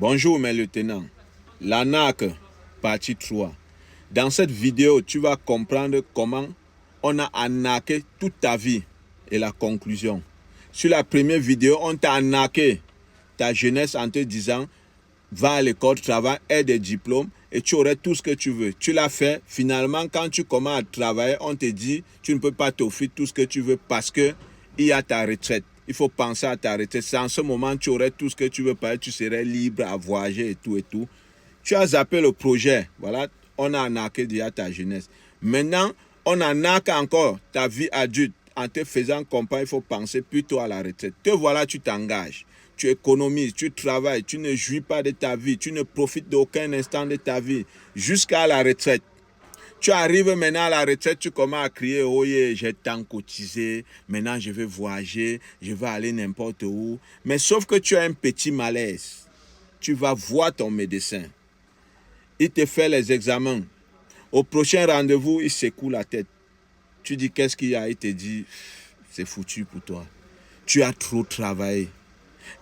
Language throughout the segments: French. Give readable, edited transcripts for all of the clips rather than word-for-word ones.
Bonjour mes lieutenants, l'arnaque, partie 3. Dans cette vidéo, tu vas comprendre comment on a arnaqué toute ta vie et la conclusion. Sur la première vidéo, on t'a arnaqué ta jeunesse en te disant va à l'école, travaille, aie des diplômes et tu aurais tout ce que tu veux. Tu l'as fait. Finalement, quand tu commences à travailler, on te dit tu ne peux pas t'offrir tout ce que tu veux parce qu'il y a ta retraite. Il faut penser à ta retraite. C'est en ce moment tu aurais tout ce que tu veux parce que tu serais libre à voyager et tout et tout. Tu as zappé le projet. Voilà, on a arnaqué déjà ta jeunesse. Maintenant, on arnaque encore ta vie adulte. En te faisant comprendre, il faut penser plutôt à la retraite. Te voilà, tu t'engages. Tu économises, tu travailles, tu ne jouis pas de ta vie, tu ne profites d'aucun instant de ta vie jusqu'à la retraite. Tu arrives maintenant à la retraite, tu commences à crier, oh yeah, j'ai tant cotisé, maintenant je vais voyager, je vais aller n'importe où. Mais sauf que tu as un petit malaise. Tu vas voir ton médecin. Il te fait les examens. Au prochain rendez-vous, il secoue la tête. Tu dis qu'est-ce qu'il y a? Il te dit, c'est foutu pour toi. Tu as trop travaillé.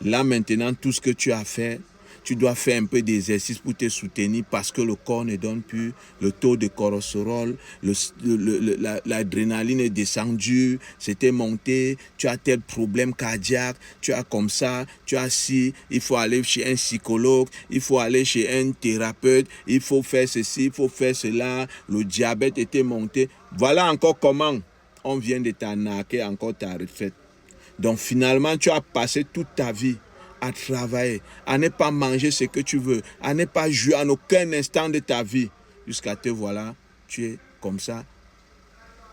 Là maintenant, tout ce que tu as fait, tu dois faire un peu d'exercice pour te soutenir parce que le corps ne donne plus, le taux de cholestérol, l'adrénaline est descendue, c'était monté, tu as tel problème cardiaque, tu as comme ça, tu as ci, il faut aller chez un psychologue, il faut aller chez un thérapeute, il faut faire ceci, il faut faire cela, le diabète était monté. Voilà encore comment on vient de t'arnaquer encore ta retraite. Donc finalement, tu as passé toute ta vie à travailler, à ne pas manger ce que tu veux, à ne pas jouer en aucun instant de ta vie, jusqu'à te voilà, tu es comme ça,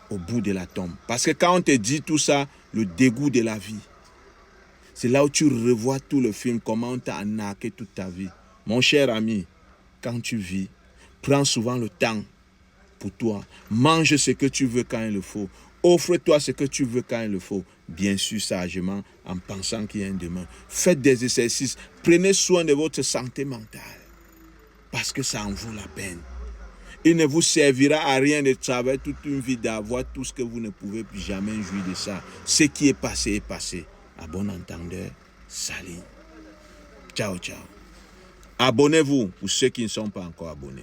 au bout de la tombe. Parce que quand on te dit tout ça, le dégoût de la vie, c'est là où tu revois tout le film, comment on t'a arnaqué toute ta vie. Mon cher ami, quand tu vis, prends souvent le temps pour toi. Mange ce que tu veux quand il le faut. Offre-toi ce que tu veux quand il le faut. Bien sûr, sagement, en pensant qu'il y a un demain. Faites des exercices. Prenez soin de votre santé mentale. Parce que ça en vaut la peine. Il ne vous servira à rien de travailler toute une vie, d'avoir tout ce que vous ne pouvez plus jamais jouir de ça. Ce qui est passé est passé. À bon entendeur, salut. Ciao, ciao. Abonnez-vous pour ceux qui ne sont pas encore abonnés.